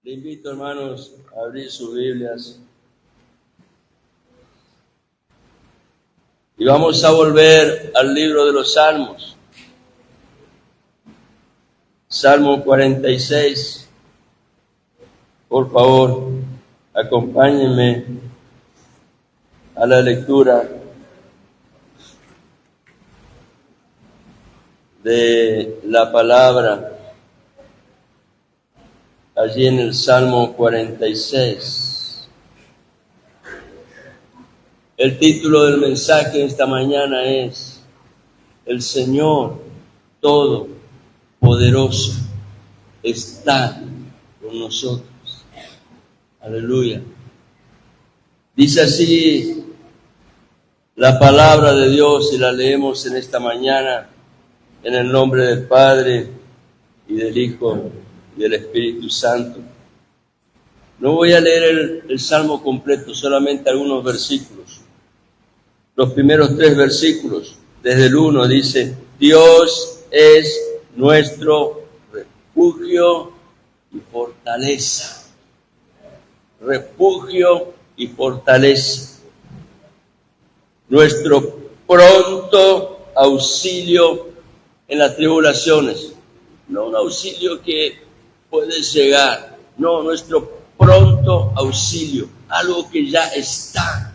Le invito, hermanos, a abrir sus Biblias. Y vamos a volver al libro de los Salmos. Salmo 46. Por favor, acompáñenme a la lectura de la palabra. Allí en el Salmo 46. El título del mensaje esta mañana es: El Señor Todopoderoso está con nosotros. Aleluya. Dice así la palabra de Dios y la leemos en esta mañana en el nombre del Padre y del Hijo y del Espíritu Santo. No voy a leer el Salmo completo, solamente algunos versículos. Los primeros 3 versículos, desde el 1 dice: Dios es nuestro refugio y fortaleza. Refugio y fortaleza. Nuestro pronto auxilio en las tribulaciones. No un auxilio que puede llegar, no, nuestro pronto auxilio, algo que ya está.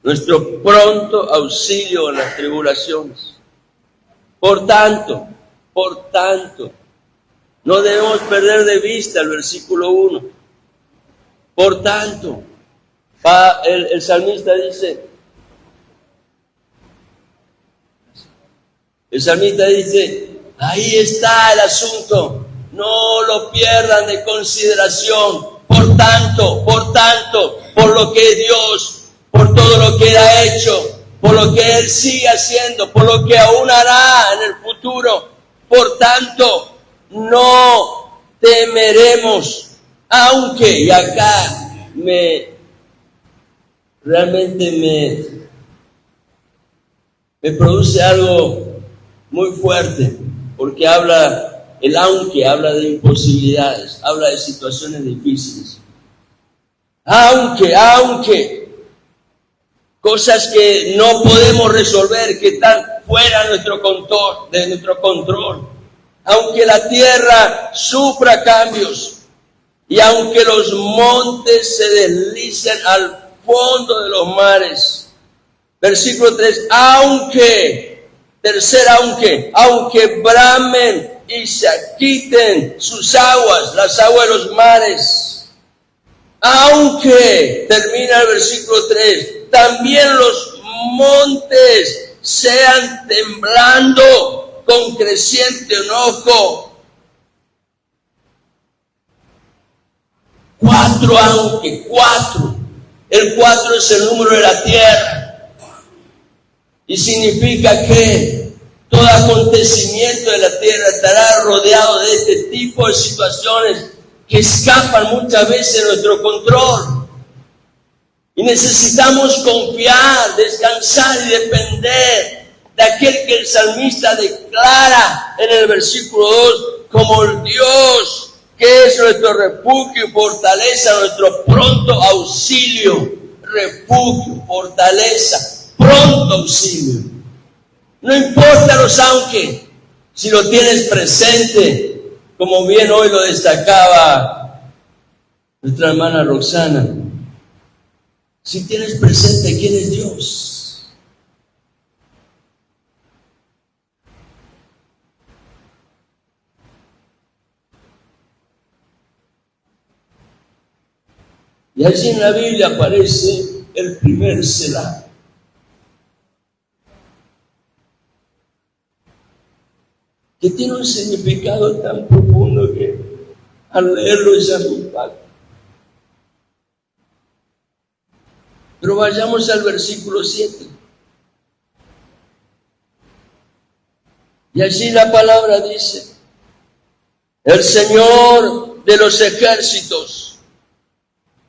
Nuestro pronto auxilio en las tribulaciones. Por tanto, no debemos perder de vista el versículo 1. Por tanto, el salmista dice, ahí está el asunto, no lo pierdan de consideración. Por tanto, por lo que Dios, por todo lo que Él ha hecho, por lo que Él sigue haciendo, por lo que aún hará en el futuro, por tanto, no temeremos, aunque, y acá realmente me produce algo muy fuerte, porque el aunque habla de imposibilidades, habla de situaciones difíciles. Aunque, cosas que no podemos resolver, que están fuera de nuestro control. Aunque la tierra sufra cambios, y aunque los montes se deslicen al fondo de los mares. Versículo 3, aunque bramen y se agiten sus aguas, las aguas de los mares. Aunque, termina el versículo 3, también los montes sean temblando con creciente enojo. 4. El 4 es el número de la tierra. Y significa que todo acontecimiento de la tierra estará rodeado de este tipo de situaciones que escapan muchas veces de nuestro control. Y necesitamos confiar, descansar y depender de aquel que el salmista declara en el versículo 2 como el Dios que es nuestro refugio y fortaleza, nuestro pronto auxilio. Refugio, fortaleza, pronto auxilio. No importa los aunque, si lo tienes presente, como bien hoy lo destacaba nuestra hermana Roxana. Si tienes presente quién es Dios. Y allí en la Biblia aparece el primer Selah. Que tiene un significado tan profundo que al leerlo ya me impacta. Pero vayamos al versículo 7. Y allí la palabra dice: el Señor de los ejércitos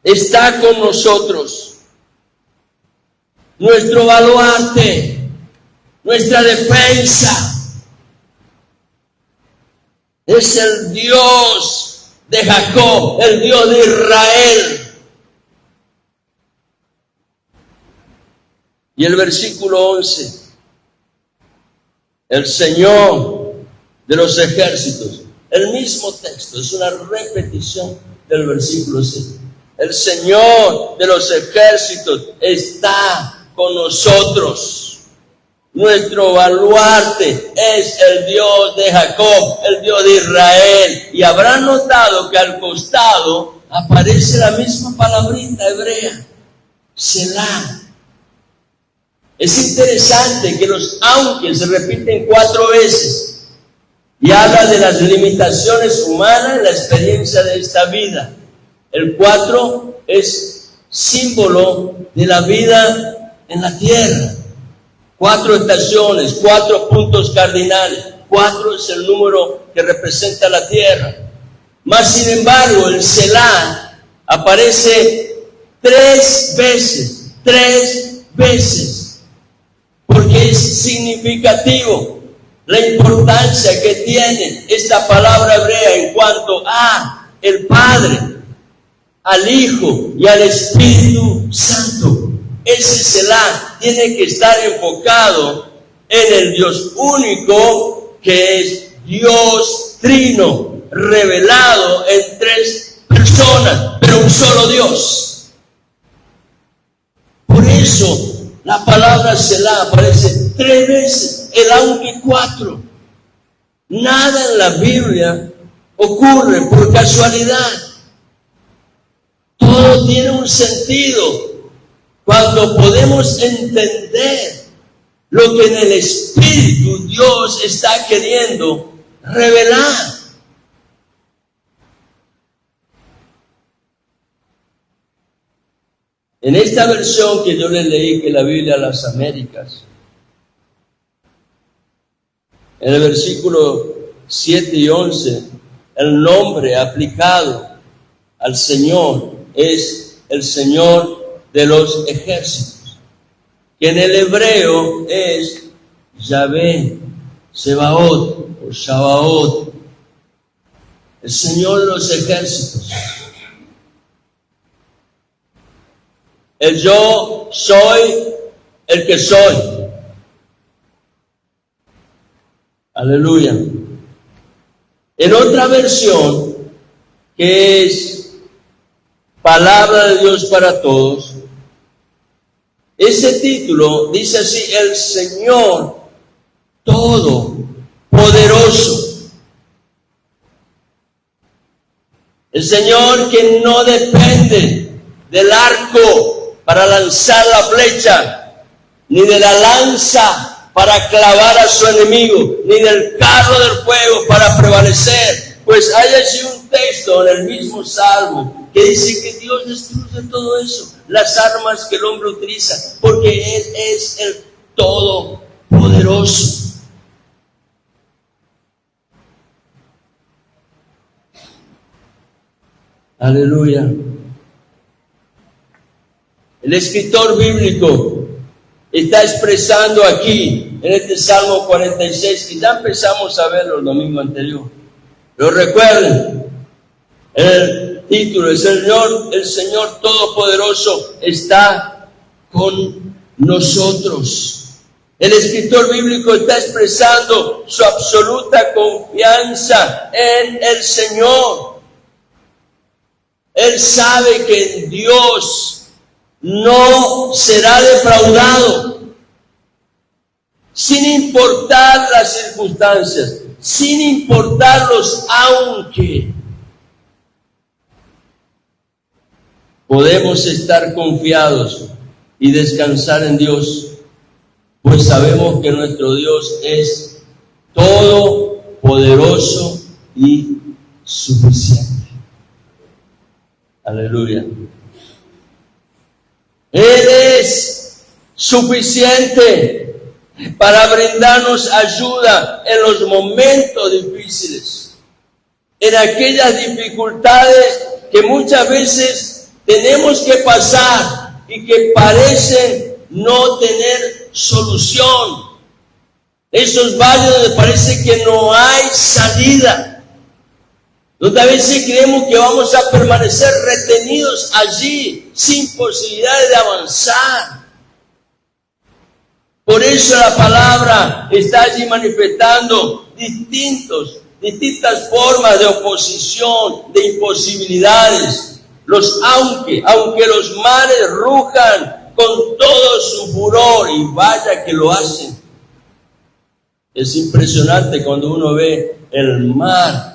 está con nosotros. Nuestro baluarte, nuestra defensa, es el Dios de Jacob, el Dios de Israel. Y el versículo 11, el Señor de los ejércitos, el mismo texto, es una repetición del versículo 6. El Señor de los ejércitos está con nosotros. Nuestro baluarte es el Dios de Jacob, el Dios de Israel. Y habrán notado que al costado aparece la misma palabrita hebrea, Selah. Es interesante que los aunque se repiten 4 veces y habla de las limitaciones humanas en la experiencia de esta vida. El 4 es símbolo de la vida en la tierra. 4 estaciones, 4 puntos cardinales. 4 es el número que representa la tierra. Mas sin embargo, el Selah aparece 3 veces. 3 veces. Porque es significativo la importancia que tiene esta palabra hebrea en cuanto a el Padre, al Hijo y al Espíritu Santo. Ese Selah tiene que estar enfocado en el Dios único, que es Dios trino, revelado en 3 personas, pero un solo Dios. Por eso la palabra Selah aparece 3 veces, el aunque 4. Nada en la Biblia ocurre por casualidad. Todo tiene un sentido cuando podemos entender lo que en el Espíritu Dios está queriendo revelar. En esta versión que yo les leí, que la Biblia a las Américas, en el versículo 7 y 11, el nombre aplicado al Señor es el Señor de los ejércitos, que en el hebreo es Yahvé, Sebaot o Shabaot, el Señor de los ejércitos. El yo soy el que soy. Aleluya. En otra versión, que es Palabra de Dios para Todos, ese título dice así: el Señor Todopoderoso. El Señor que no depende del arco para lanzar la flecha, ni de la lanza para clavar a su enemigo, ni del carro del fuego para prevalecer. Pues hay allí un texto en el mismo Salmo que dice que Dios destruye todo eso, las armas que el hombre utiliza, porque Él es el Todopoderoso. Aleluya. El escritor bíblico está expresando aquí, en este Salmo 46, que ya empezamos a verlo el domingo anterior. Pero recuerden, el título es el Señor Todopoderoso está con nosotros. El escritor bíblico está expresando su absoluta confianza en el Señor. Él sabe que en Dios no será defraudado, sin importar las circunstancias, sin importar los aunque. Podemos estar confiados y descansar en Dios, pues sabemos que nuestro Dios es todopoderoso y suficiente. Aleluya. Él es suficiente para brindarnos ayuda en los momentos difíciles, en aquellas dificultades que muchas veces tenemos que pasar y que parecen no tener solución. Esos valles donde parece que no hay salida. Donde a veces creemos que vamos a permanecer retenidos allí, sin posibilidad de avanzar. Por eso la palabra está allí manifestando distintas formas de oposición, de imposibilidades. Aunque los mares rujan con todo su furor, y vaya que lo hacen. Es impresionante cuando uno ve el mar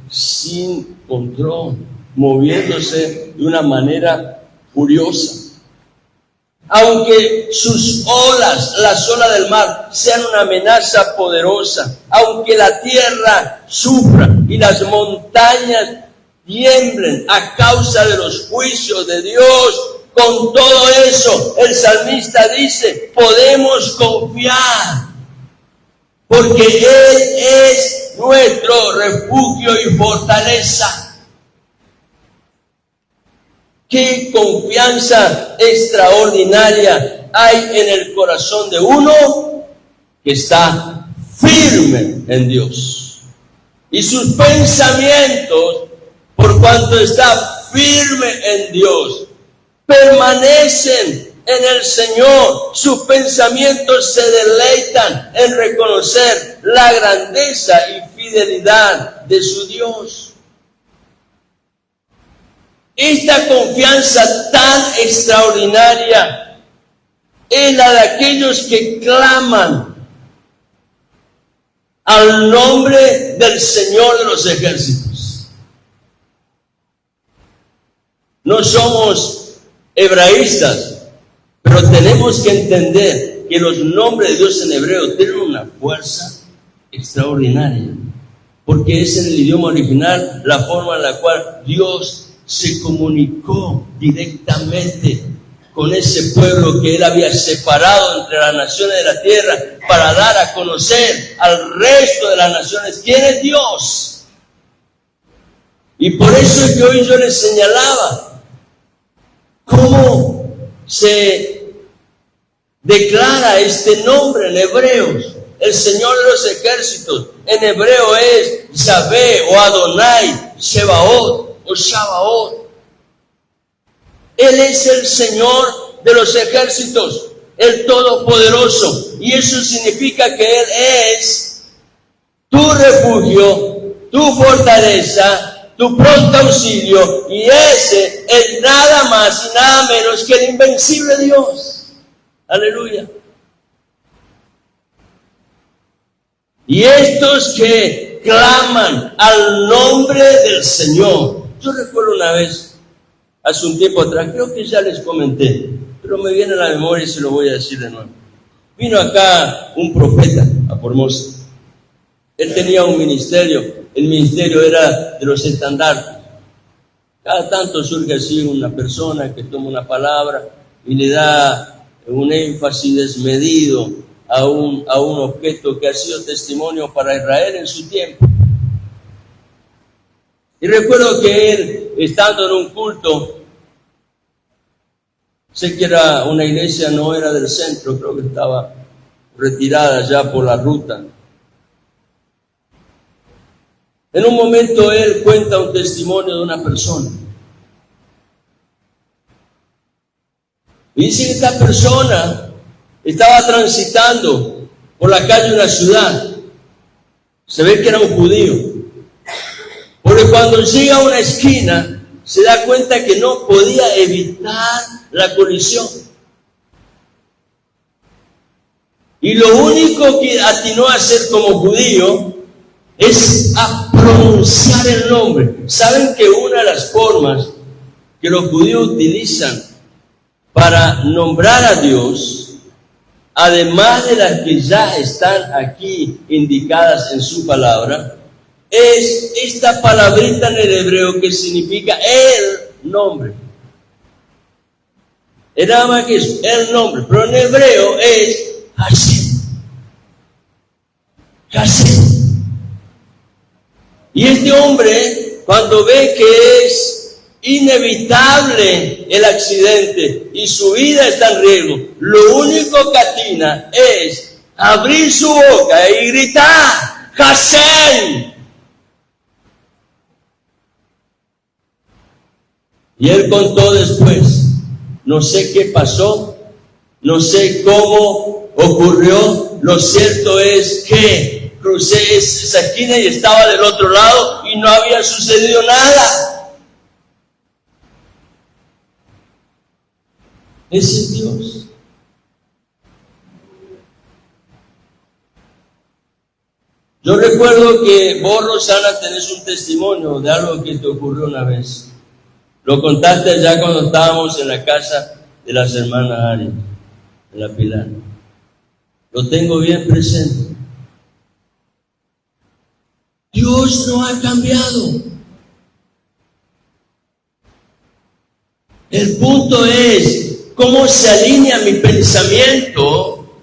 sin control, moviéndose de una manera furiosa. Aunque sus olas, las olas del mar, sean una amenaza poderosa, aunque la tierra sufra y las montañas tiemblen a causa de los juicios de Dios, con todo eso, el salmista dice, podemos confiar, porque Él es nuestro refugio y fortaleza. Qué confianza extraordinaria hay en el corazón de uno que está firme en Dios. Y sus pensamientos, por cuanto está firme en Dios, permanecen en el Señor. Sus pensamientos se deleitan en reconocer la grandeza y fidelidad de su Dios. Esta confianza tan extraordinaria es la de aquellos que claman al nombre del Señor de los ejércitos. No somos hebraístas, pero tenemos que entender que los nombres de Dios en hebreo tienen una fuerza extraordinaria, porque es en el idioma original la forma en la cual Dios se comunicó directamente con ese pueblo que Él había separado entre las naciones de la tierra para dar a conocer al resto de las naciones quién es Dios. Y por eso es que hoy yo les señalaba cómo se declara este nombre en hebreos. El Señor de los ejércitos en hebreo es Yahvé o Adonai, Sebaot o Shabaot. Él es el Señor de los ejércitos, el Todopoderoso, y eso significa que Él es tu refugio, tu fortaleza, tu pronto auxilio, y ese es nada más y nada menos que el invencible Dios. Aleluya. Y estos que claman al nombre del Señor. Yo recuerdo una vez, hace un tiempo atrás, creo que ya les comenté, pero me viene a la memoria y se lo voy a decir de nuevo. Vino acá un profeta a Formosa. Él tenía un ministerio, el ministerio era de los estandartes. Cada tanto surge así una persona que toma una palabra y le da un énfasis desmedido a un objeto que ha sido testimonio para Israel en su tiempo. Y recuerdo que él, estando en un culto, sé que era una iglesia, no era del centro, creo que estaba retirada ya por la ruta. En un momento él cuenta un testimonio de una persona. Y dice que esta persona estaba transitando por la calle de una ciudad. Se ve que era un judío. Porque cuando llega a una esquina, se da cuenta que no podía evitar la colisión. Y lo único que atinó a hacer como judío es a pronunciar el nombre. ¿Saben que una de las formas que los judíos utilizan para nombrar a Dios, además de las que ya están aquí indicadas en su palabra, es esta palabrita en el hebreo que significa el nombre? Es nada más que eso, el nombre, pero en hebreo es Hashem. Hashem. Y este hombre, cuando ve que es inevitable el accidente y su vida está en riesgo, lo único que atina es abrir su boca y gritar Hashem. Y él contó después, no sé qué pasó, no sé cómo ocurrió, lo cierto es que crucé esa esquina y estaba del otro lado y no había sucedido nada. Ese es Dios. Yo recuerdo que vos, Rosana, tenés un testimonio de algo que te ocurrió una vez. Lo contaste allá cuando estábamos en la casa de las hermanas Ari, en la Pilar. Lo tengo bien presente. Dios no ha cambiado. El punto es cómo se alinea mi pensamiento,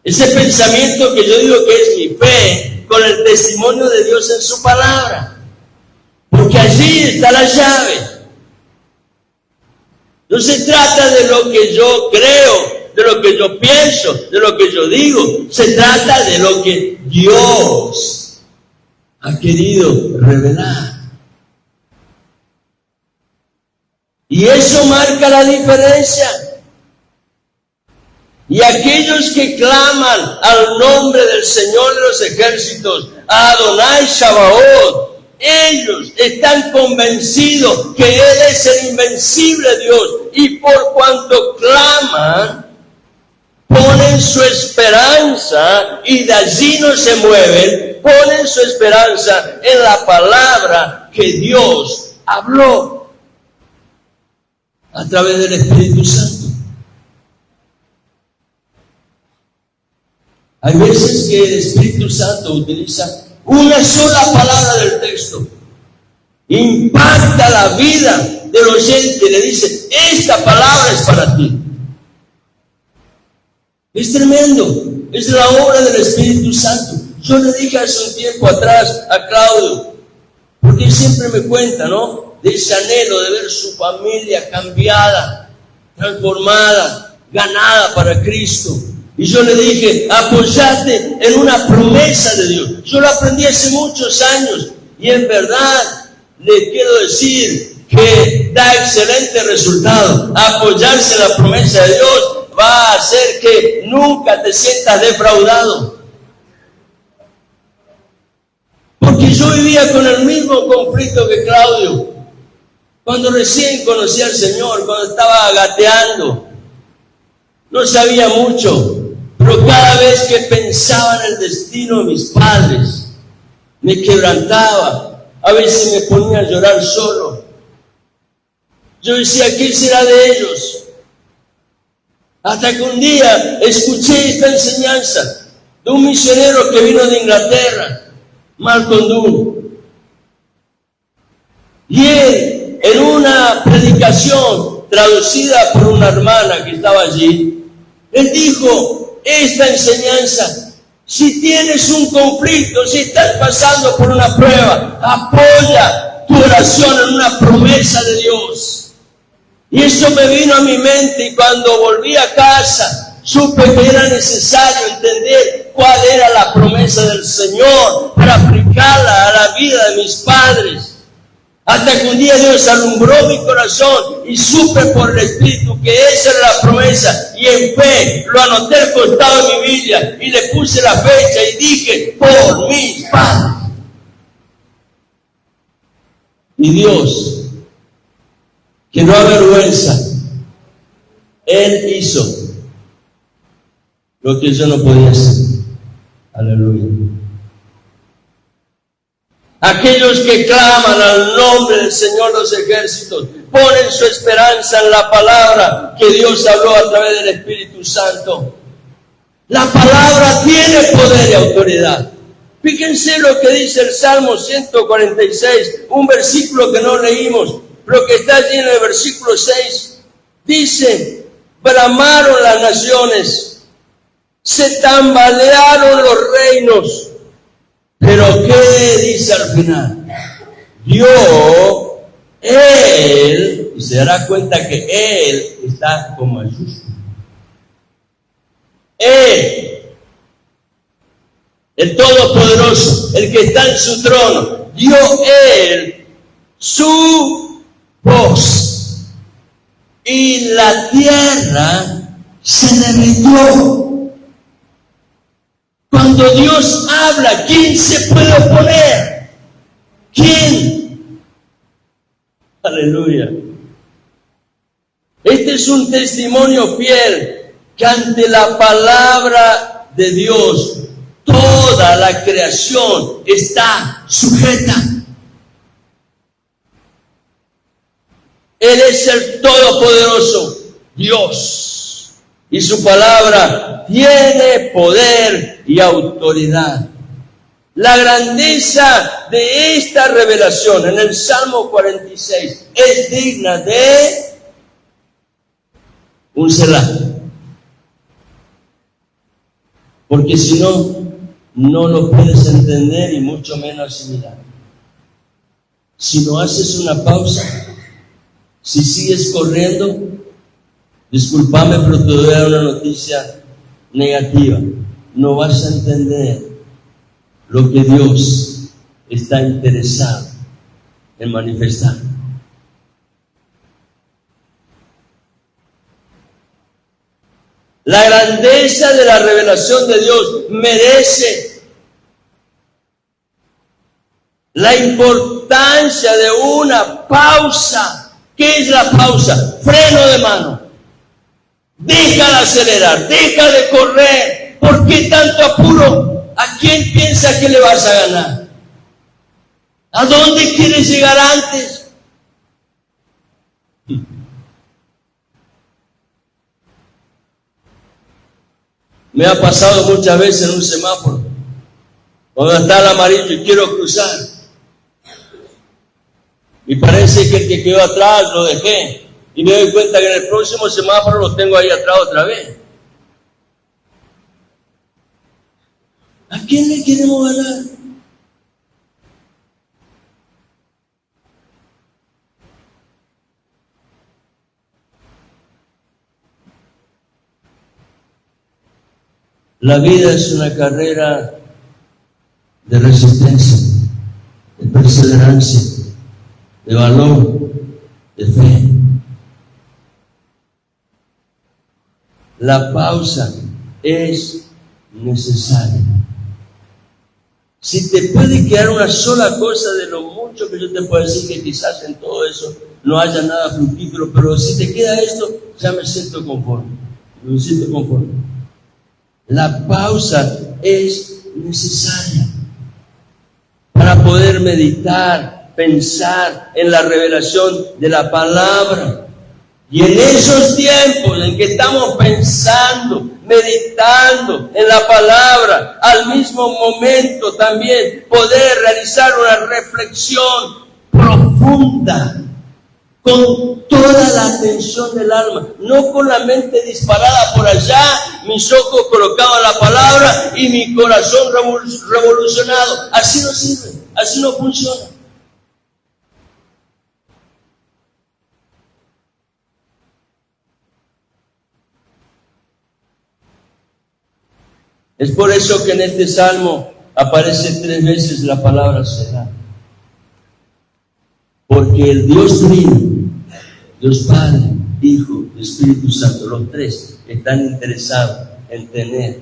ese pensamiento que yo digo que es mi fe, con el testimonio de Dios en su palabra. Porque allí está la llave. No se trata de lo que yo creo, de lo que yo pienso, de lo que yo digo. Se trata de lo que Dios ha querido revelar. Y eso marca la diferencia. Y aquellos que claman al nombre del Señor de los ejércitos, a Adonai Shabaoth, ellos están convencidos que Él es el invencible Dios. Y por cuanto claman, ponen su esperanza y de allí no se mueven, ponen su esperanza en la palabra que Dios habló a través del Espíritu Santo. Hay veces que el Espíritu Santo utiliza una sola palabra del texto, impacta la vida del oyente y le dice, esta palabra es para ti. Es tremendo, es la obra del Espíritu Santo. Yo le dije hace un tiempo atrás a Claudio, porque él siempre me cuenta, ¿no?, de ese anhelo de ver su familia cambiada, transformada, ganada para Cristo. Y yo le dije, apoyate en una promesa de Dios. Yo lo aprendí hace muchos años y en verdad le quiero decir que da excelente resultado. Apoyarse en la promesa de Dios va a hacer que nunca te sientas defraudado. Porque yo vivía con el mismo conflicto que Claudio. Cuando recién conocí al Señor, cuando estaba gateando, no sabía mucho. Pero cada vez que pensaba en el destino de mis padres, me quebrantaba. A veces me ponía a llorar solo. Yo decía, ¿qué será de ellos? Hasta que un día escuché esta enseñanza de un misionero que vino de Inglaterra, Malcolm Dunn. Y él, en una predicación traducida por una hermana que estaba allí, él dijo, esta enseñanza, si tienes un conflicto, si estás pasando por una prueba, apoya tu oración en una promesa de Dios. Y eso me vino a mi mente y cuando volví a casa, supe que era necesario entender cuál era la promesa del Señor para aplicarla a la vida de mis padres. Hasta que un día Dios alumbró mi corazón y supe por el Espíritu que esa era la promesa. Y en fe lo anoté al costado de mi Biblia y le puse la fecha y dije, por mis padres. Y Dios, que no avergüenza, Él hizo lo que yo no podía hacer. Aleluya. Aquellos que claman al nombre del Señor de los ejércitos, ponen su esperanza en la palabra que Dios habló a través del Espíritu Santo. La palabra tiene poder y autoridad. Fíjense lo que dice el Salmo 146, un versículo que no leímos, pero que está allí en el versículo 6. Dice, bramaron las naciones, se tambalearon los reinos. Pero ¿qué dice al final? Dio, Él, y se dará cuenta que Él está con mayúscula. Él, el Todopoderoso, el que está en su trono, dio Él su voz. y la tierra se derritió. Cuando Dios habla, ¿quién se puede oponer? ¿Quién? Aleluya. Este es un testimonio fiel que ante la palabra de Dios toda la creación está sujeta. Él es el Todopoderoso, Dios, y su palabra tiene poder y autoridad. La grandeza de esta revelación en el Salmo 46 es digna de un Selah. Porque si no, no lo puedes entender y mucho menos asimilar. Si no haces una pausa, si sigues corriendo, discúlpame, pero te voy a dar una noticia negativa. No vas a entender lo que Dios está interesado en manifestar. La grandeza de la revelación de Dios merece la importancia de una pausa. ¿Qué es la pausa? Freno de mano. Deja de acelerar, deja de correr. ¿Por qué tanto apuro? ¿A quién piensa que le vas a ganar? ¿A dónde quieres llegar antes? Me ha pasado muchas veces en un semáforo, cuando está el amarillo y quiero cruzar, y parece que el que quedó atrás lo dejé, y me doy cuenta que en el próximo semáforo lo tengo ahí atrás otra vez. ¿A quién le queremos ganar? La vida es una carrera de resistencia, de perseverancia, de valor, de fe. La pausa es necesaria. Si te puede quedar una sola cosa de lo mucho que yo te puedo decir, que quizás en todo eso no haya nada fructífero, pero si te queda esto, ya me siento conforme. Me siento conforme. La pausa es necesaria para poder meditar, pensar en la revelación de la palabra. Y en esos tiempos en que estamos pensando, meditando en la palabra, al mismo momento también poder realizar una reflexión profunda, con toda la atención del alma, no con la mente disparada por allá, mis ojos colocados en la palabra y mi corazón revolucionado. Así no sirve, así no funciona. Es por eso que en este salmo aparece 3 veces la palabra Selah. Porque el Dios Trino, Dios Padre, Hijo y Espíritu Santo, los 3 están interesados en tener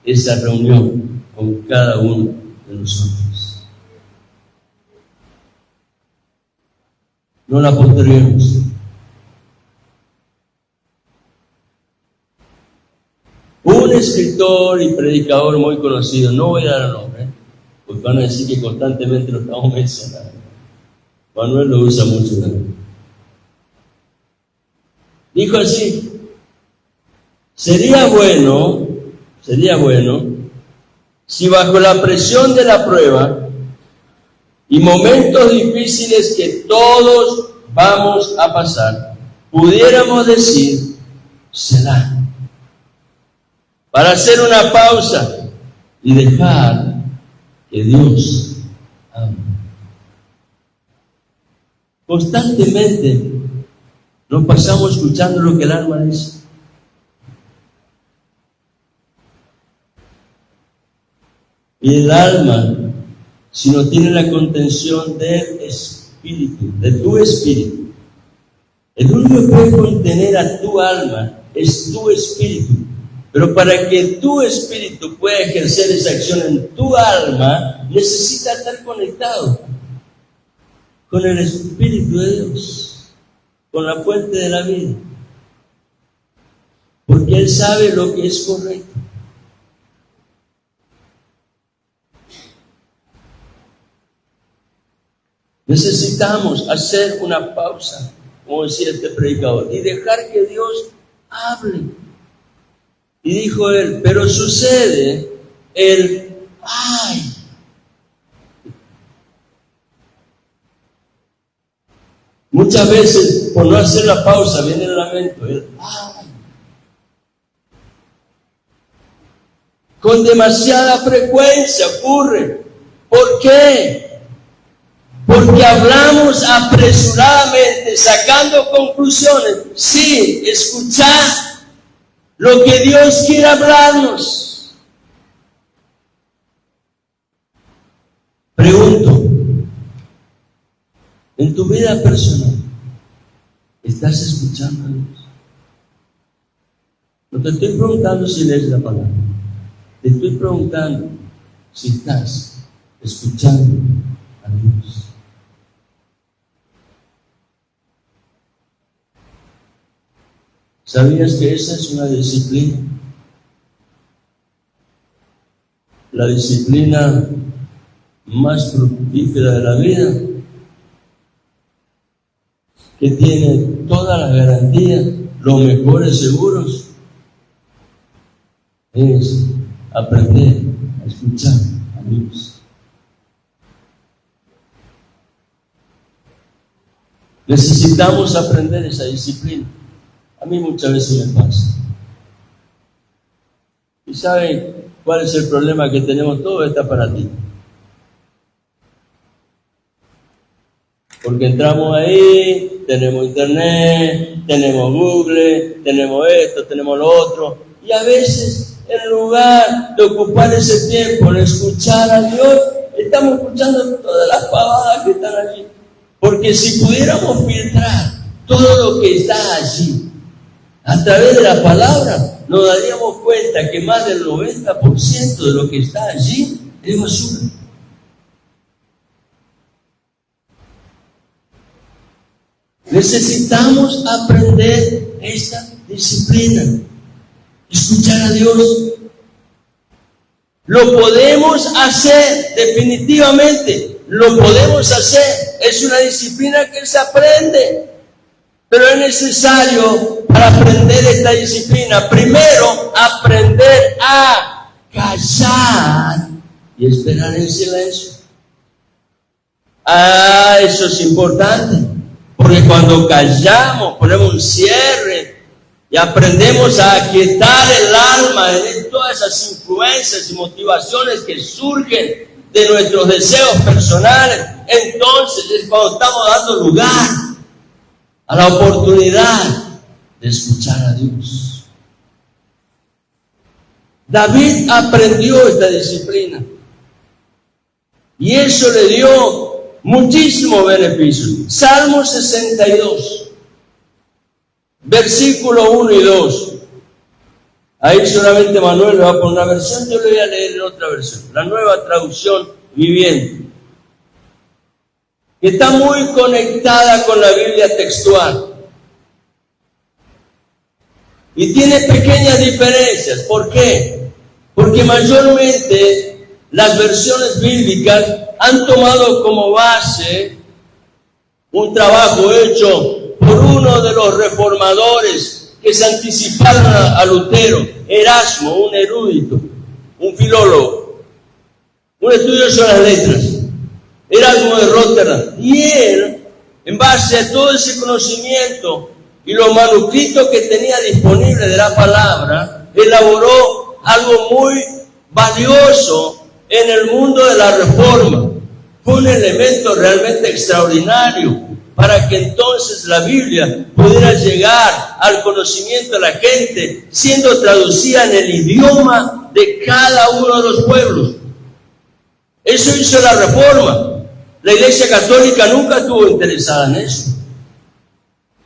esa reunión con cada uno de nosotros. No la posterguemos. Un escritor y predicador muy conocido, no voy a dar el nombre, porque van a decir que constantemente lo estamos mencionando. Manuel lo usa mucho también. Dijo así: sería bueno si bajo la presión de la prueba y momentos difíciles que todos vamos a pasar, pudiéramos decir Selah, para hacer una pausa y dejar que Dios hable. Constantemente nos pasamos escuchando lo que el alma dice. Y el alma, si no tiene la contención del espíritu, de tu espíritu, El único que puede contener a tu alma es tu espíritu. Pero para que tu espíritu pueda ejercer esa acción en tu alma, necesita estar conectado con el Espíritu de Dios, con la fuente de la vida. Porque Él sabe lo que es correcto. Necesitamos hacer una pausa, como decía este predicador, y dejar que Dios hable. Y dijo él, pero sucede el ay. Muchas veces, por no hacer la pausa, viene el lamento, el ay. Con demasiada frecuencia ocurre. ¿Por qué? Porque hablamos apresuradamente, sacando conclusiones, sin escuchar lo que Dios quiere hablarnos. Pregunto, en tu vida personal, ¿estás escuchando a Dios? No te estoy preguntando si lees la palabra, te estoy preguntando si estás escuchando a Dios. ¿Sabías que esa es una disciplina? La disciplina más fructífera de la vida, que tiene todas las garantías, los mejores seguros, es aprender a escuchar a Dios. Necesitamos aprender esa disciplina. A mí muchas veces me pasa. ¿Y saben cuál es el problema que tenemos? Todo está para ti. Porque entramos ahí, tenemos internet, tenemos Google, tenemos esto, tenemos lo otro. Y a veces, en lugar de ocupar ese tiempo en escuchar a Dios, estamos escuchando todas las pavadas que están allí. Porque si pudiéramos filtrar todo lo que está allí, a través de la palabra, nos daríamos cuenta que más del 90% de lo que está allí es basura. Necesitamos aprender esta disciplina, escuchar a Dios. Lo podemos hacer, definitivamente, lo podemos hacer. Es una disciplina que se aprende. Pero es necesario, para aprender esta disciplina, primero aprender a callar y esperar en silencio. Eso es importante, porque cuando callamos, ponemos un cierre y aprendemos a aquietar el alma en todas esas influencias y motivaciones que surgen de nuestros deseos personales, entonces es cuando estamos dando lugar a la oportunidad de escuchar a Dios. David aprendió esta disciplina y eso le dio muchísimos beneficios. Salmo 62, versículo 1 y 2. Ahí solamente Manuel le va a poner una versión, yo le voy a leer en otra versión, la Nueva Traducción Viviente, que está muy conectada con la Biblia textual. Y tiene pequeñas diferencias. ¿Por qué? Porque mayormente las versiones bíblicas han tomado como base un trabajo hecho por uno de los reformadores que se anticiparon a Lutero, Erasmo, un erudito, un filólogo, un estudioso de las letras. Erasmo de Rotterdam, y él, en base a todo ese conocimiento y los manuscritos que tenía disponibles de la palabra, elaboró algo muy valioso en el mundo de la Reforma. Fue un elemento realmente extraordinario para que entonces la Biblia pudiera llegar al conocimiento de la gente, siendo traducida en el idioma de cada uno de los pueblos. Eso hizo la Reforma. La Iglesia Católica nunca estuvo interesada en eso.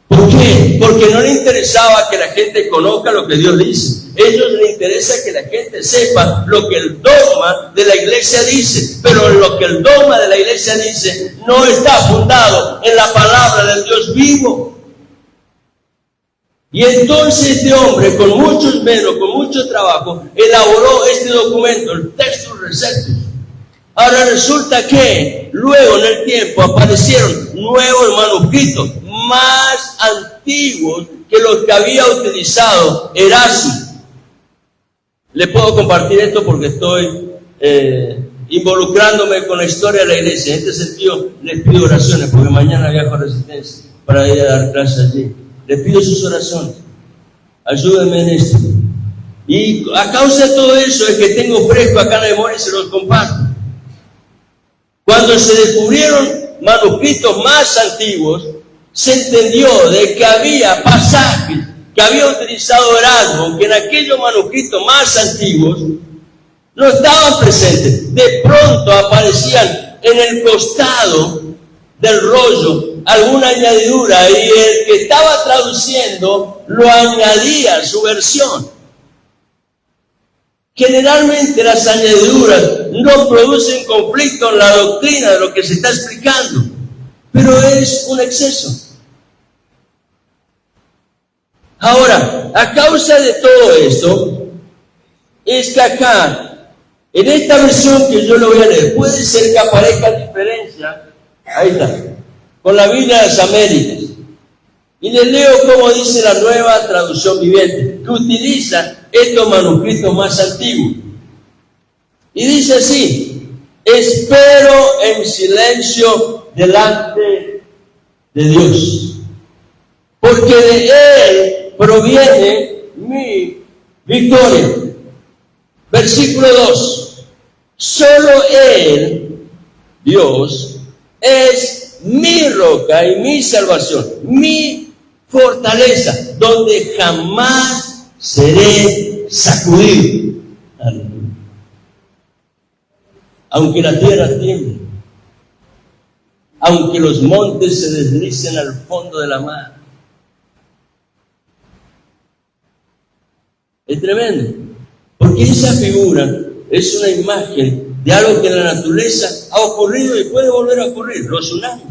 ¿Por qué? qué? Porque no le interesaba que la gente conozca lo que Dios dice. A ellos les interesa que la gente sepa lo que el dogma de la iglesia dice. Pero lo que el dogma de la iglesia dice no está fundado en la palabra del Dios vivo. Y entonces este hombre, con muchos medios, con mucho trabajo, elaboró este documento, el Textus Receptus. Ahora resulta que luego en el tiempo aparecieron nuevos manuscritos más antiguos que los que había utilizado Erasmo. Le puedo compartir esto porque estoy involucrándome con la historia de la iglesia. En este sentido les pido oraciones porque mañana viajo a Resistencia para ir a dar clases allí. Les pido sus oraciones. Ayúdenme en esto. Y a causa de todo eso es que tengo fresco acá en la memoria y se los comparto. Cuando se descubrieron manuscritos más antiguos, se entendió de que había pasajes que había utilizado Erasmo, que en aquellos manuscritos más antiguos no estaban presentes. De pronto aparecían en el costado del rollo alguna añadidura y el que estaba traduciendo lo añadía a su versión. Generalmente las añadiduras no producen conflicto en la doctrina de lo que se está explicando, pero es un exceso. Ahora, a causa de todo esto, es que acá, en esta versión que yo lo voy a leer, puede ser que aparezca diferencia, ahí está, con la Biblia de las Américas. Y les leo cómo dice la Nueva Traducción Viviente, que utiliza estos manuscritos más antiguos. Y dice así: espero en silencio delante de Dios, porque de Él proviene mi victoria. Versículo 2. Solo Él, Dios, es mi roca y mi salvación, mi fortaleza, donde jamás seré sacudido. Aleluya. Aunque la tierra tiemble, aunque los montes se deslicen al fondo de la mar. Es tremendo, porque esa figura es una imagen de algo que en la naturaleza ha ocurrido y puede volver a ocurrir: los tsunamis.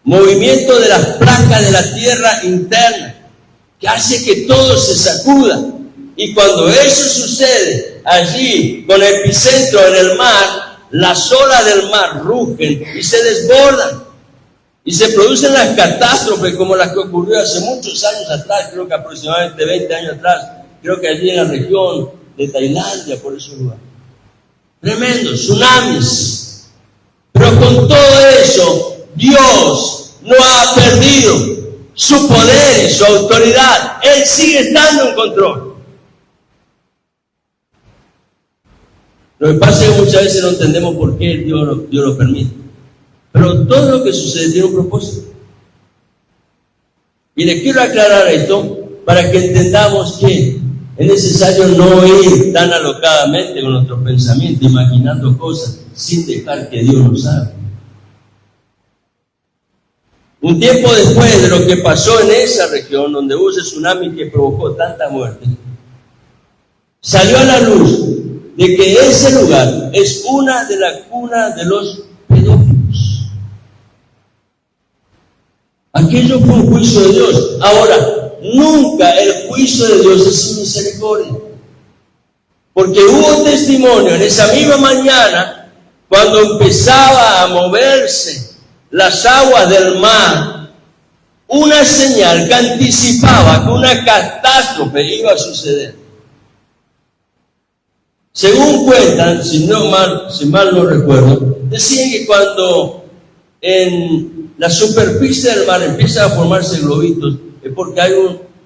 Movimiento de las placas de la tierra interna, que hace que todo se sacuda. Y cuando eso sucede allí, con el epicentro en el mar, las olas del mar rugen y se desbordan. Y se producen las catástrofes como las que ocurrió hace muchos años atrás, creo que aproximadamente 20 años atrás, creo que allí en la región de Tailandia, por ese lugar. Tremendo, tsunamis. Pero con todo eso, Dios no ha perdido su poder y su autoridad. Él sigue estando en control. Lo que pasa es que muchas veces no entendemos por qué Dios lo permite. Pero todo lo que sucede tiene un propósito. Y les quiero aclarar esto para que entendamos que es necesario no ir tan alocadamente con nuestros pensamientos, imaginando cosas sin dejar que Dios nos haga. Un tiempo después de lo que pasó en esa región, donde hubo ese tsunami que provocó tanta muerte, salió a la luz de que ese lugar es una de las cunas de los pedófilos. Aquello fue un juicio de Dios. Ahora, nunca el juicio de Dios es sin misericordia. Porque hubo testimonio en esa misma mañana, cuando empezaba a moverse las aguas del mar, una señal que anticipaba que una catástrofe iba a suceder. Según cuentan, si mal no recuerdo, decían que cuando en la superficie del mar empiezan a formarse globitos, es porque hay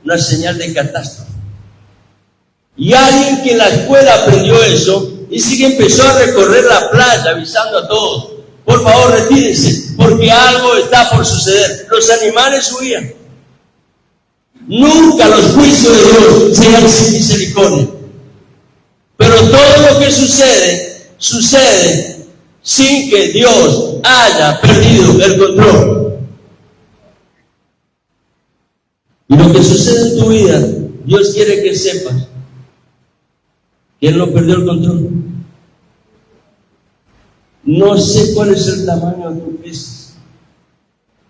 una señal de catástrofe. Y alguien que en la escuela aprendió eso, dice que empezó a recorrer la playa avisando a todos: por favor, retírense, porque algo está por suceder. Los animales huían. Nunca los juicios de Dios serán sin misericordia. Pero todo lo que sucede, sucede sin que Dios haya perdido el control. Y lo que sucede en tu vida, Dios quiere que sepas que Él no perdió el control. No sé cuál es el tamaño de tu crisis,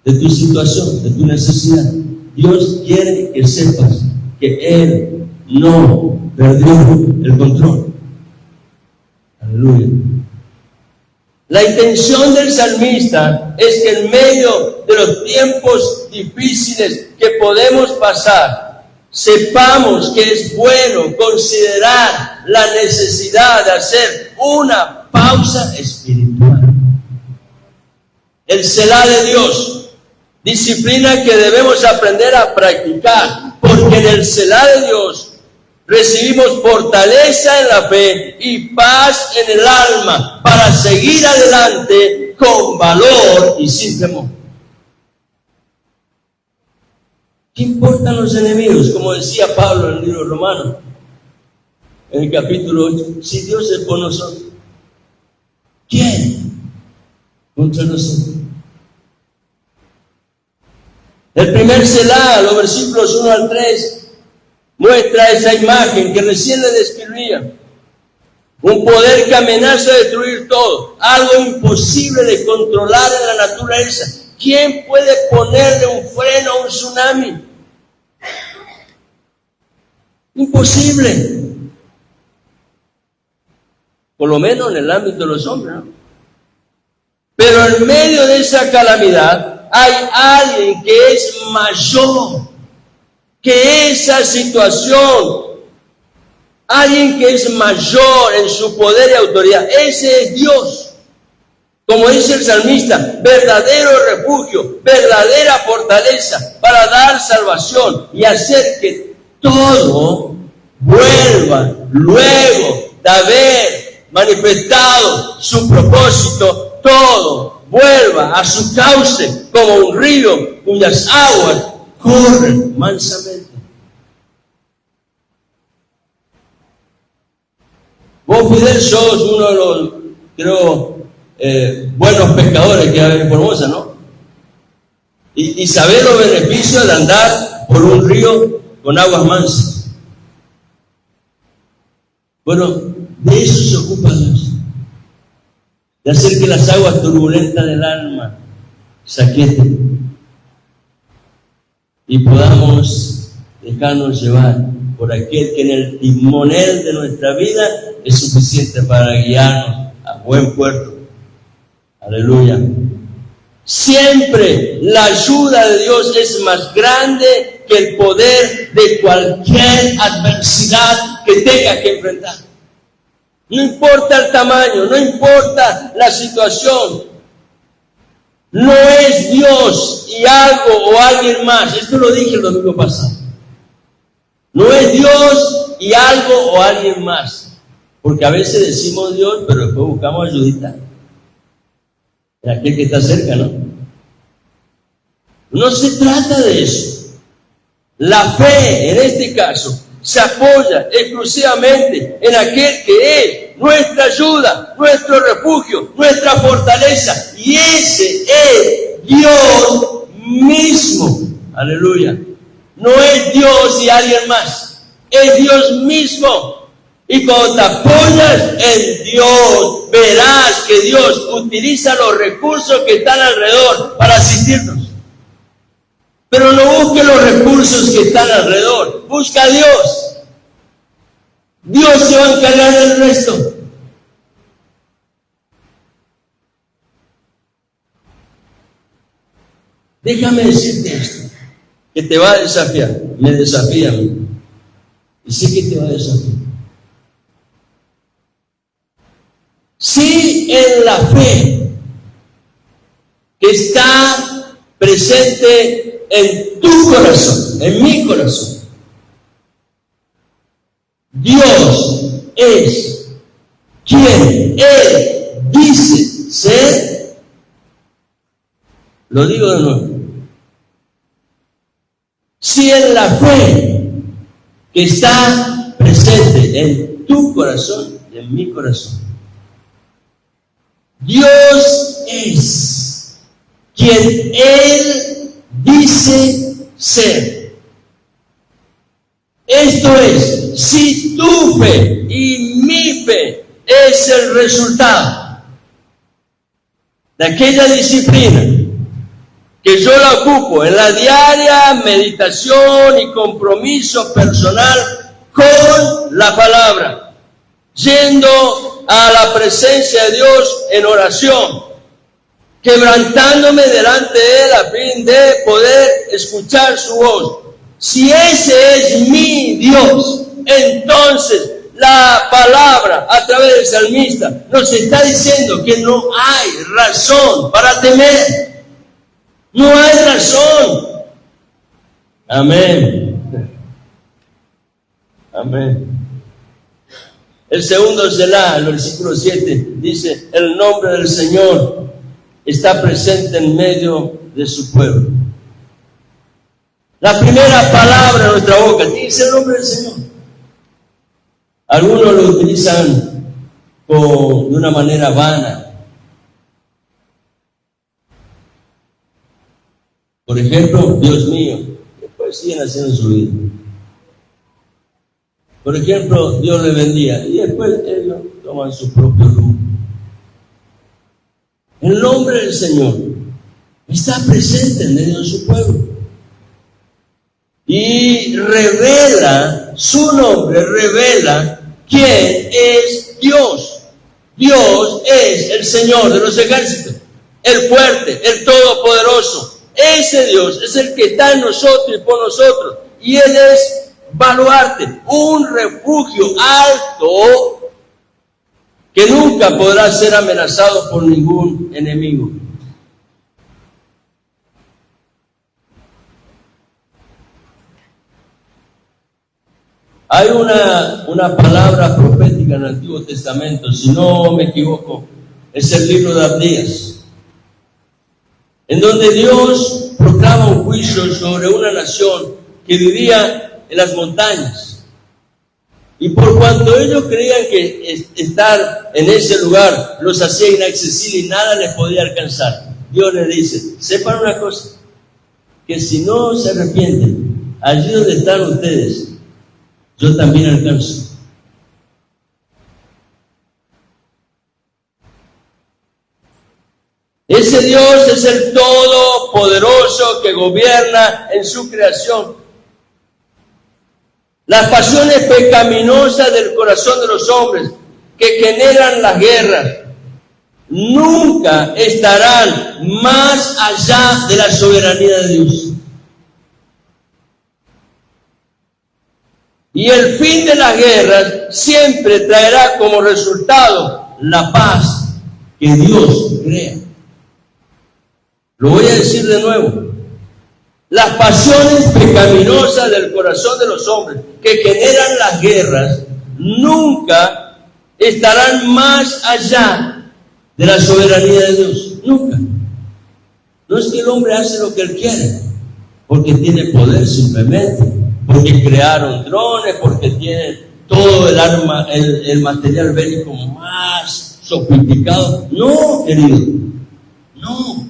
de tu situación, de tu necesidad. Dios quiere que sepas que Él no perdió el control. Aleluya. La intención del salmista es que en medio de los tiempos difíciles que podemos pasar, sepamos que es bueno considerar la necesidad de hacer una pausa espiritual. El Selah de Dios, disciplina que debemos aprender a practicar, porque en el Selah de Dios recibimos fortaleza en la fe y paz en el alma para seguir adelante con valor y sin temor. ¿Qué importan los enemigos? Como decía Pablo en el libro romano, en el capítulo 8, si Dios es por nosotros, ¿quién contra nosotros? El primer Selah, los versículos 1 al 3, muestra esa imagen que recién le describía. Un poder que amenaza destruir todo, algo imposible de controlar en la naturaleza. ¿Quién puede ponerle un freno a un tsunami? Imposible. Por lo menos en el ámbito de los hombres, ¿no? Pero en medio de esa calamidad hay alguien que es mayor que esa situación, alguien que es mayor en su poder y autoridad. Ese es Dios. Como dice el salmista, verdadero refugio, verdadera fortaleza para dar salvación y hacer que todo vuelva luego de haber manifestado su propósito, todo vuelva a su cauce como un río cuyas aguas corren mansamente. Vos, Fidel, sos uno de los, creo, buenos pescadores que hay en Formosa, ¿no? Y sabés los beneficios de andar por un río con aguas mansas. Bueno, de eso se ocupa Dios, de hacer que las aguas turbulentas del alma se aquieten y podamos dejarnos llevar por aquel que en el timonel de nuestra vida es suficiente para guiarnos a buen puerto. Aleluya. Siempre la ayuda de Dios es más grande que el poder de cualquier adversidad que tenga que enfrentar. No importa el tamaño, no importa la situación. No es Dios y algo o alguien más. Esto lo dije el domingo pasado. No es Dios y algo o alguien más. Porque a veces decimos Dios, pero después buscamos ayudita de aquel que está cerca, ¿no? No se trata de eso. La fe, en este caso, se apoya exclusivamente en aquel que es nuestra ayuda, nuestro refugio, nuestra fortaleza. Y ese es Dios mismo. Aleluya. No es Dios y alguien más. Es Dios mismo. Y cuando te apoyas en Dios, verás que Dios utiliza los recursos que están alrededor para asistirnos. Pero no busque los recursos que están alrededor. Busca a Dios. Dios se va a encargar del resto. Déjame decirte esto, que te va a desafiar. Me desafía a mí. Y sé que te va a desafiar. Si en la fe que está presente en tu corazón, en mi corazón, Dios es quien Él dice ser, lo digo de nuevo. Si en la fe que está presente en tu corazón y en mi corazón, Dios es quien Él dice ser, Esto es, si tu fe y mi fe es el resultado de aquella disciplina que yo la ocupo en la diaria meditación y compromiso personal con la palabra, yendo a la presencia de Dios en oración, quebrantándome delante de Él a fin de poder escuchar su voz. Si ese es mi Dios, entonces la palabra a través del salmista nos está diciendo que no hay razón para temer. No hay razón. Amén. Amén. El segundo Selah, el versículo 7, dice: el nombre del Señor está presente en medio de su pueblo. La primera palabra de nuestra boca dice el nombre del Señor. Algunos lo utilizan de una manera vana. Por ejemplo, Dios mío, después siguen haciendo su vida. Por ejemplo, Dios le bendiga y después ellos toman su propio rumbo. El nombre del Señor está presente en medio de su pueblo. Y revela, su nombre revela quién es Dios. Dios es el Señor de los ejércitos, el fuerte, el todopoderoso. Ese Dios es el que está en nosotros y por nosotros. Y Él es baluarte, un refugio alto que nunca podrá ser amenazado por ningún enemigo. Hay una palabra profética en el Antiguo Testamento, si no me equivoco, es el libro de Abdías, en donde Dios proclama un juicio sobre una nación que vivía en las montañas. Y por cuanto ellos creían que estar en ese lugar los hacía inaccesibles y nada les podía alcanzar, Dios les dice: sepan una cosa, que si no se arrepienten, allí donde están ustedes, yo también alcanzo. Ese Dios es el Todopoderoso que gobierna en su creación. Las pasiones pecaminosas del corazón de los hombres que generan las guerras nunca estarán más allá de la soberanía de Dios. Y el fin de las guerras siempre traerá como resultado la paz que Dios crea. Lo voy a decir de nuevo. Las pasiones pecaminosas del corazón de los hombres que generan las guerras nunca estarán más allá de la soberanía de Dios. Nunca. No es que el hombre hace lo que él quiere, porque tiene poder simplemente, porque crearon drones, porque tienen todo el arma, el material bélico más sofisticado. No, querido, no.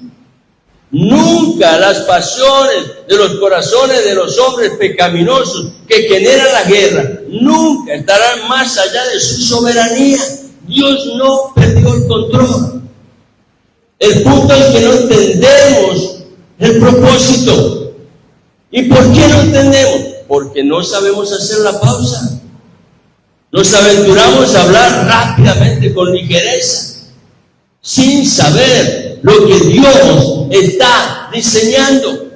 Nunca las pasiones de los corazones de los hombres pecaminosos que generan la guerra nunca estarán más allá de su soberanía. Dios no perdió el control. El punto es que no entendemos el propósito. ¿Y por qué no entendemos? Porque no sabemos hacer la pausa. Nos aventuramos a hablar rápidamente con ligereza, sin saber lo que Dios está diseñando.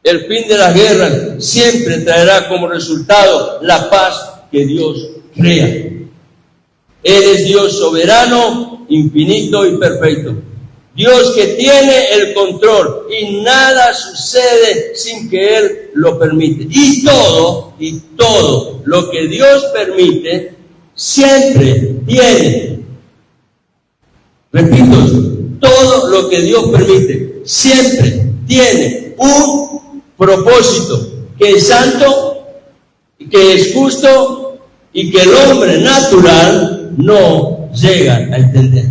El fin de las guerras siempre traerá como resultado la paz que Dios crea. Él es Dios soberano, infinito y perfecto. Dios que tiene el control y nada sucede sin que Él lo permite. Y todo lo que Dios permite siempre tiene. Repito, todo lo que Dios permite siempre tiene un propósito que es santo, que es justo y que el hombre natural no llega a entender.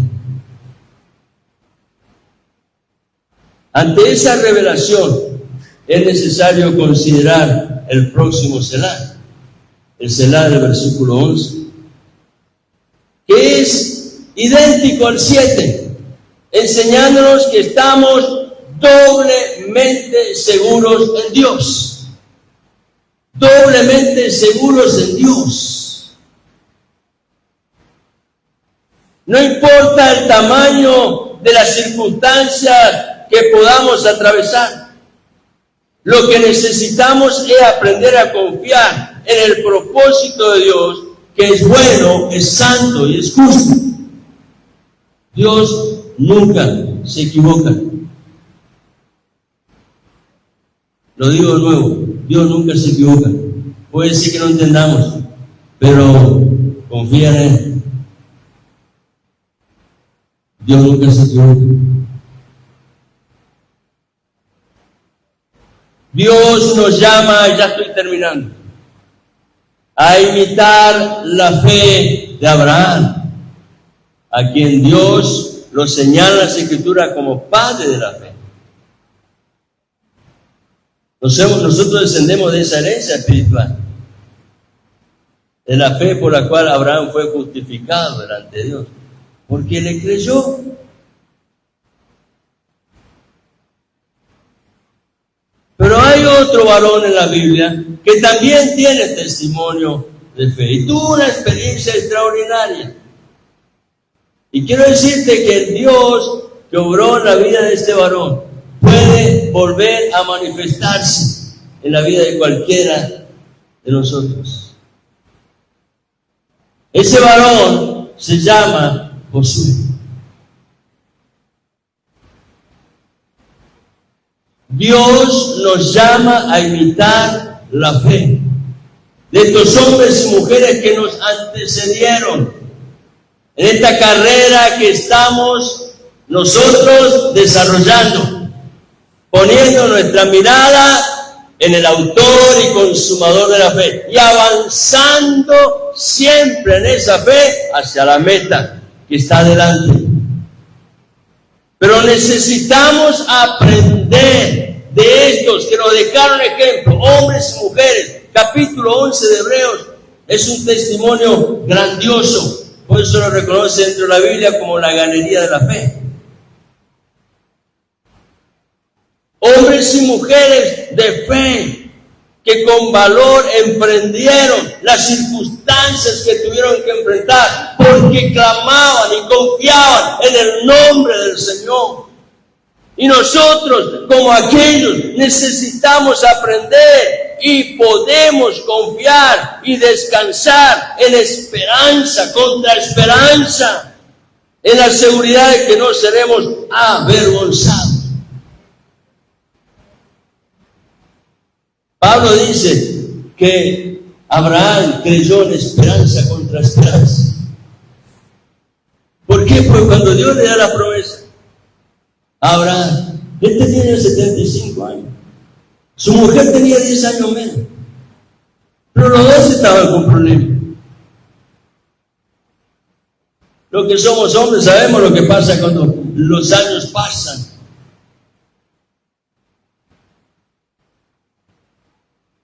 Ante esa revelación es necesario considerar el próximo Selah, el Selah del versículo 11, que es idéntico al 7, enseñándonos que estamos doblemente seguros en Dios. Doblemente seguros en Dios. No importa el tamaño de las circunstancias que podamos atravesar. Lo que necesitamos es aprender a confiar en el propósito de Dios, que es bueno, es santo y es justo. Dios nunca se equivoca. Lo digo de nuevo, Dios nunca se equivoca. Puede ser que no entendamos, pero confía en Él. Dios nunca se equivoca. Dios nos llama, ya estoy terminando, a imitar la fe de Abraham, a quien Dios lo señala en la Escritura como padre de la fe. Nosotros descendemos de esa herencia espiritual, de la fe por la cual Abraham fue justificado delante de Dios, porque le creyó. Pero hay otro varón en la Biblia que también tiene testimonio de fe y tuvo una experiencia extraordinaria. Y quiero decirte que el Dios que obró en la vida de este varón puede volver a manifestarse en la vida de cualquiera de nosotros. Ese varón se llama Josué. Dios nos llama a imitar la fe de estos hombres y mujeres que nos antecedieron en esta carrera que estamos nosotros desarrollando, poniendo nuestra mirada en el autor y consumador de la fe y avanzando siempre en esa fe hacia la meta que está delante. Pero necesitamos aprender de estos que nos dejaron ejemplo, hombres y mujeres. Capítulo 11 de Hebreos es un testimonio grandioso. Por eso lo reconoce dentro de la Biblia como la galería de la fe. Hombres y mujeres de fe que con valor emprendieron las circunstancias que tuvieron que enfrentar, porque clamaban y confiaban en el nombre del Señor. Y nosotros, como aquellos, necesitamos aprender y podemos confiar y descansar en esperanza contra esperanza, en la seguridad de que no seremos avergonzados. Pablo dice que Abraham creyó en esperanza contra esperanza. ¿Por qué? Pues cuando Dios le da la promesa a Abraham, él tenía 75 años, su mujer tenía 10 años menos, pero los dos estaban con problemas. Los que somos hombres sabemos lo que pasa cuando los años pasan.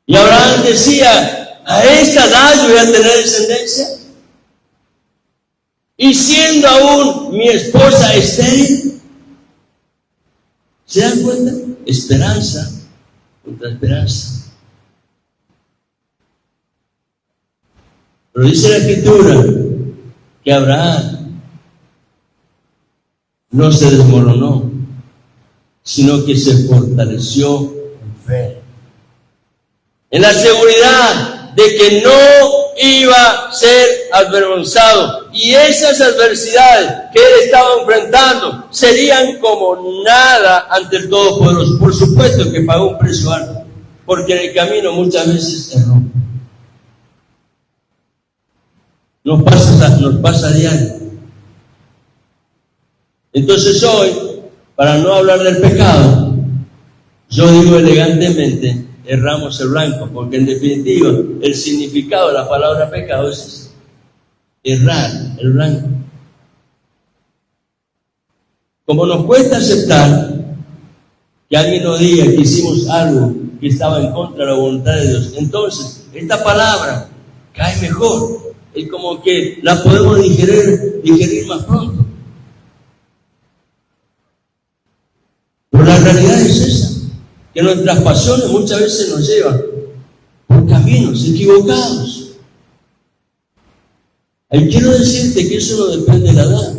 Y Abraham decía, a esta edad yo voy a tener descendencia. Y siendo aún mi esposa estéril, ¿se dan cuenta? Esperanza contra esperanza. Pero dice la Escritura que Abraham no se desmoronó, sino que se fortaleció en fe, en la seguridad de que no iba a ser avergonzado. Y esas adversidades que él estaba enfrentando serían como nada ante el Todopoderoso. Por supuesto que pagó un precio alto, porque en el camino muchas veces erró. Nos pasa a diario. Entonces hoy, para no hablar del pecado, yo digo elegantemente, erramos el blanco, porque en definitiva el significado de la palabra pecado es errar el blanco. Como nos cuesta aceptar que alguien nos diga que hicimos algo que estaba en contra de la voluntad de Dios. Entonces, esta palabra cae mejor. Es como que la podemos digerir más pronto. Pero la realidad es esa, que nuestras pasiones muchas veces nos llevan por caminos equivocados. Y quiero decirte que eso no depende de la edad.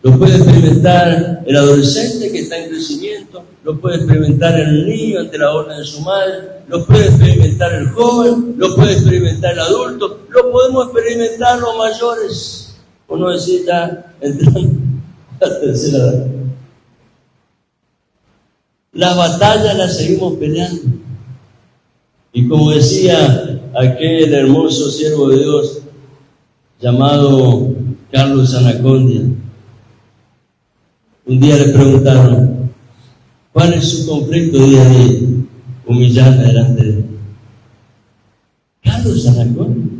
Lo puede experimentar el adolescente que está en crecimiento, lo puede experimentar el niño ante la orden de su madre, lo puede experimentar el joven, lo puede experimentar el adulto, lo podemos experimentar los mayores, por no decir ya entrando a la tercera edad. Las batallas las seguimos peleando. Y como decía aquel hermoso siervo de Dios llamado Carlos Anacondia, un día le preguntaron, ¿cuál es su conflicto día a día? Humillante delante de él. Carlos Anacondia,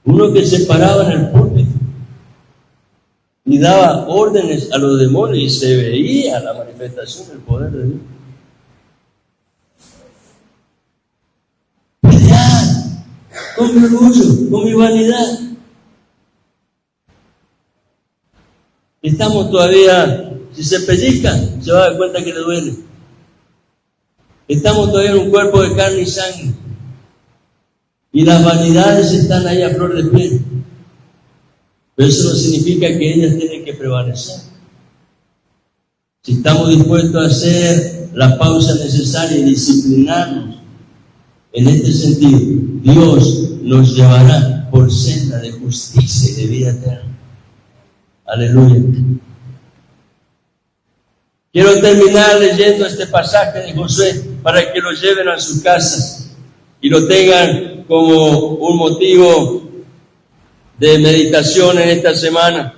uno que se paraba en el púlpito y daba órdenes a los demonios y se veía la manifestación del poder de Dios. Pelear con mi orgullo, con mi vanidad. Estamos todavía, si se pellizcan, se va a dar cuenta que le duele. Estamos todavía en un cuerpo de carne y sangre. Y las vanidades están ahí a flor de piel. Pero eso no significa que ellas tienen que prevalecer. Si estamos dispuestos a hacer la pausa necesaria y disciplinarnos en este sentido, Dios nos llevará por senda de justicia y de vida eterna. Aleluya. Quiero terminar leyendo este pasaje de Josué para que lo lleven a sus casas y lo tengan como un motivo de meditación en esta semana.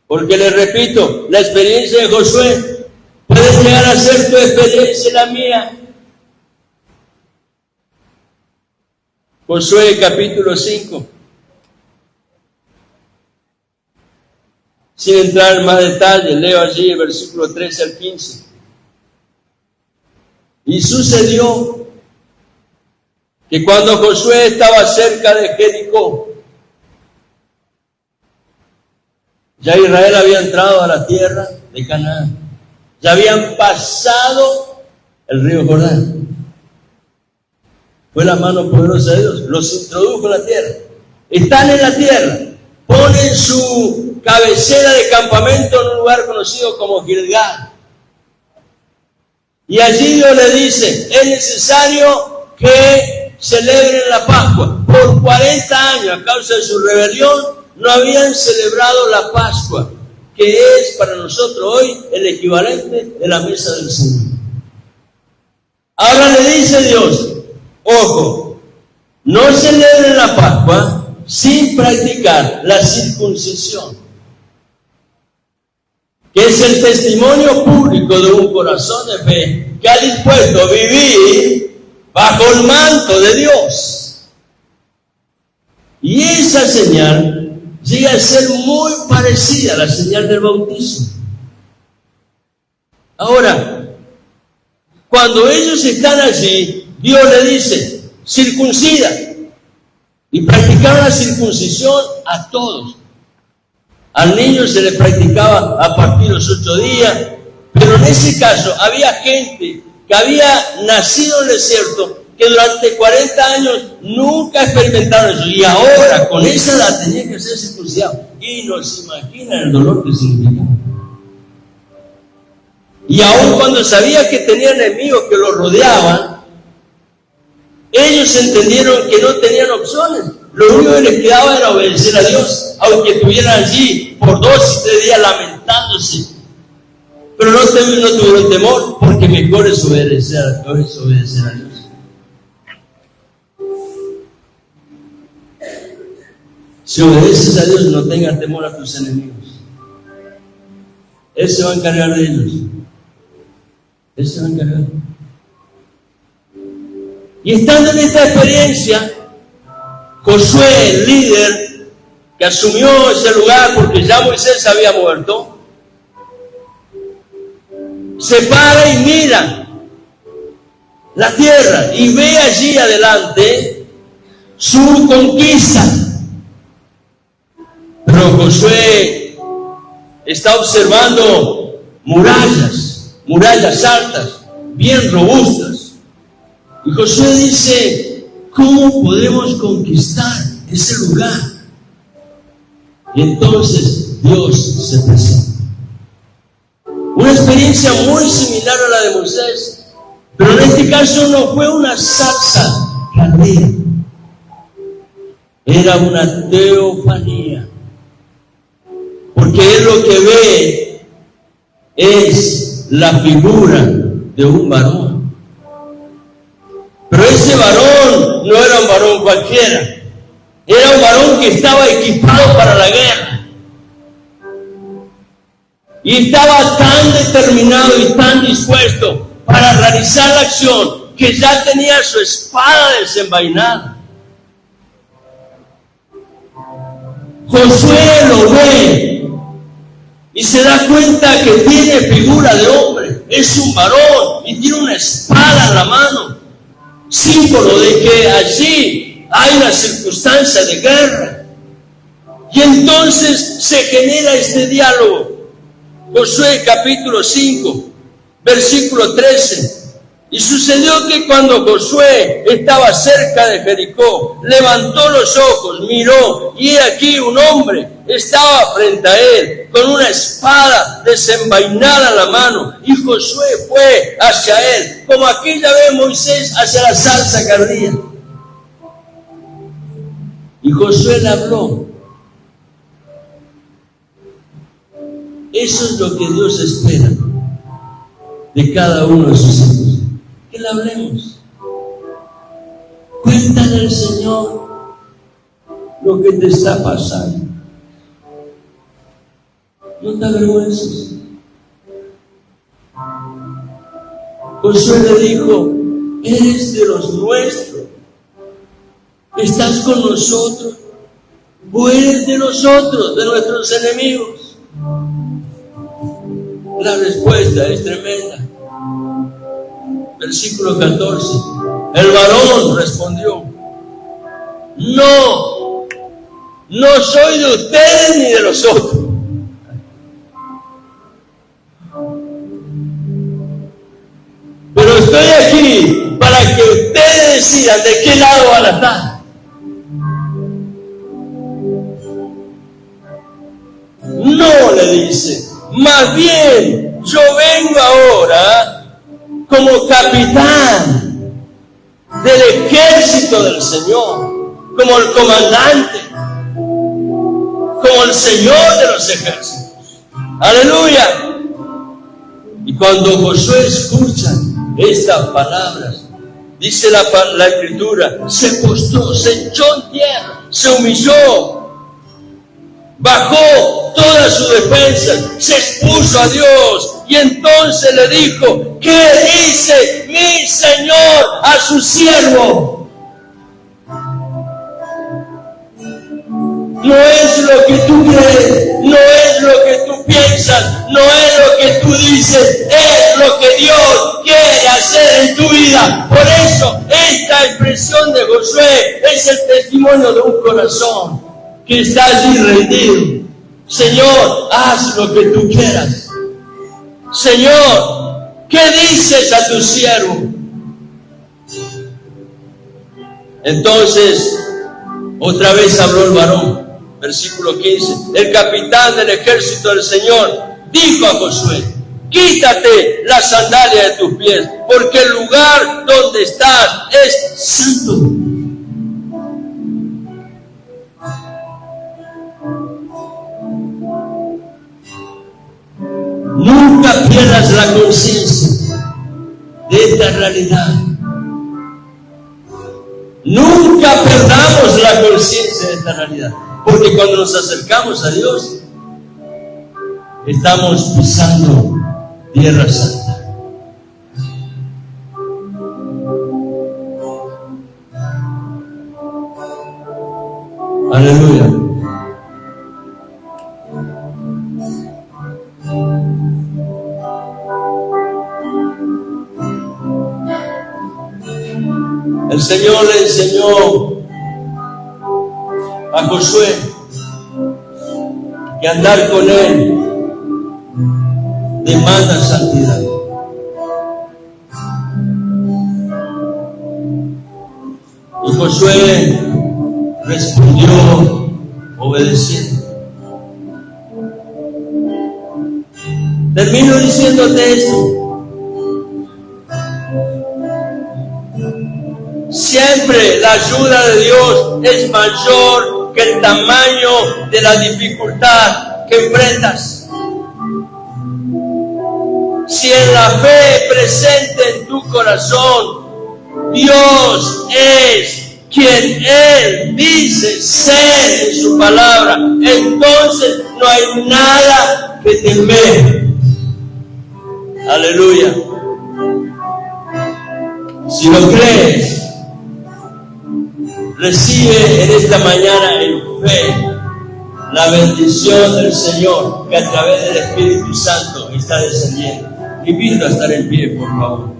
Porque les repito, la experiencia de Josué puede llegar a ser tu experiencia y la mía. Josué capítulo 5. Sin entrar en más detalles, leo allí el versículo 13 al 15. Y sucedió que cuando Josué estaba cerca de Jericó, ya Israel había entrado a la tierra de Canaán, ya habían pasado el río Jordán. Fue la mano poderosa de Dios, los introdujo en la tierra. Están en la tierra, ponen su cabecera de campamento en un lugar conocido como Gilgal. Y allí Dios le dice, es necesario que celebren la Pascua. Por 40 años, a causa de su rebelión, no habían celebrado la Pascua, que es para nosotros hoy el equivalente de la mesa del Señor. Ahora le dice Dios, ojo, no celebren la Pascua sin practicar la circuncisión, que es el testimonio público de un corazón de fe que ha dispuesto a vivir bajo el manto de Dios. Y esa señal llega a ser muy parecida a la señal del bautismo. Ahora, cuando ellos están allí, Dios le dice, circuncida. Y practicaron la circuncisión a todos. Al niño se le practicaba a partir de los 8 días, pero en ese caso había gente que había nacido en el desierto, que durante 40 años nunca experimentaron eso, y ahora con esa edad tenían que ser circuncidados. Y no se imaginan el dolor que significaba. Y aun cuando sabía que tenían enemigos que los rodeaban, ellos entendieron que no tenían opciones. Lo único que les quedaba era obedecer a Dios, aunque estuvieran allí por 2 y 3 días lamentándose. Pero no tuvieron temor, porque mejor es obedecer a Dios. Si obedeces a Dios, no tengas temor a tus enemigos. Él se va a encargar de ellos. Él se va a encargar. Y estando en esta experiencia, Josué, el líder que asumió ese lugar porque ya Moisés había muerto, se para y mira la tierra y ve allí adelante su conquista. Pero Josué está observando murallas altas, bien robustas. Y Josué dice, ¿cómo podemos conquistar ese lugar? Y entonces Dios se presenta. Una experiencia muy similar a la de Moisés, pero en este caso no fue una zarza caldea, era una teofanía, porque él lo que ve es la figura de un varón. Pero ese varón no era un varón cualquiera, era un varón que estaba equipado para la guerra. Y estaba tan determinado y tan dispuesto para realizar la acción que ya tenía su espada desenvainada. Josué lo ve y se da cuenta que tiene figura de hombre, es un varón y tiene una espada en la mano, símbolo de que allí hay una circunstancia de guerra. Y entonces se genera este diálogo. Josué capítulo 5, versículo 13. Y sucedió que cuando Josué estaba cerca de Jericó, levantó los ojos, miró, y he aquí un hombre estaba frente a él, con una espada desenvainada en la mano. Y Josué fue hacia él, como aquella vez Moisés hacia la zarza cardía. Y Josué le habló. Eso es lo que Dios espera de cada uno de sus hijos, que le hablemos. Cuéntale al Señor lo que te está pasando. No te avergüences. Josué le dijo, eres de los nuestros, estás con nosotros, o eres de nosotros, de nuestros enemigos. La respuesta es tremenda. Versículo 14. El varón respondió, no soy de ustedes ni de los otros. Pero estoy aquí para que ustedes decidan de qué lado van a estar. No, le dice, más bien yo vengo ahora como capitán del ejército del Señor, como el comandante, como el Señor de los ejércitos. Aleluya. Y cuando Josué escucha estas palabras, dice la escritura, se postró, se echó en tierra, se humilló, bajó todas sus defensas, se expuso a Dios y entonces le dijo, ¿qué dice mi Señor a su siervo? No es lo que tú crees, no es lo que tú piensas, no es lo que tú dices, es lo que Dios quiere hacer en tu vida. Por eso esta expresión de Josué es el testimonio de un corazón que está allí rendido. Señor, haz lo que tú quieras. Señor, ¿qué dices a tu siervo? Entonces, otra vez habló el varón. Versículo 15. El capitán del ejército del Señor dijo a Josué, quítate la sandalia de tus pies, porque el lugar donde estás es santo. Nunca pierdas la conciencia de esta realidad. Nunca perdamos la conciencia de esta realidad. Porque cuando nos acercamos a Dios, estamos pisando tierra santa. Aleluya. Señor le enseñó a Josué que andar con Él demanda santidad. Y Josué respondió obedeciendo. Termino diciéndote esto. Siempre la ayuda de Dios es mayor que el tamaño de la dificultad que enfrentas. Si en la fe presente en tu corazón, Dios es quien Él dice ser en su palabra, entonces no hay nada que temer. Aleluya. Si lo crees, recibe en esta mañana en fe la bendición del Señor que a través del Espíritu Santo está descendiendo. Invito a estar en pie, por favor.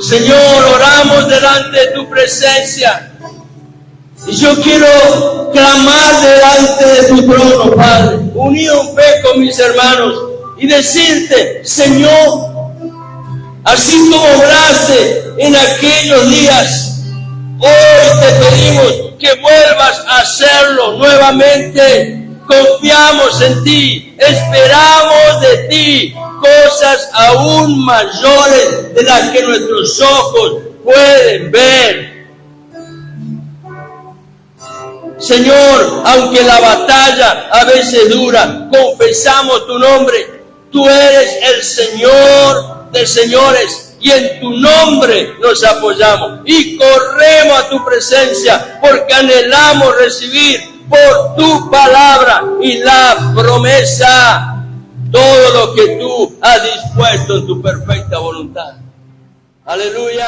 Señor, oramos delante de tu presencia. Y yo quiero clamar delante de tu trono, Padre, unido en fe con mis hermanos, y decirte, Señor, así como obraste en aquellos días, hoy te pedimos que vuelvas a hacerlo nuevamente. Confiamos en ti, esperamos de ti cosas aún mayores de las que nuestros ojos pueden ver. Señor, aunque la batalla a veces dura, confesamos tu nombre. Tú eres el Señor de señores y en tu nombre nos apoyamos y corremos a tu presencia porque anhelamos recibir por tu palabra y la promesa todo lo que tú has dispuesto en tu perfecta voluntad. Aleluya.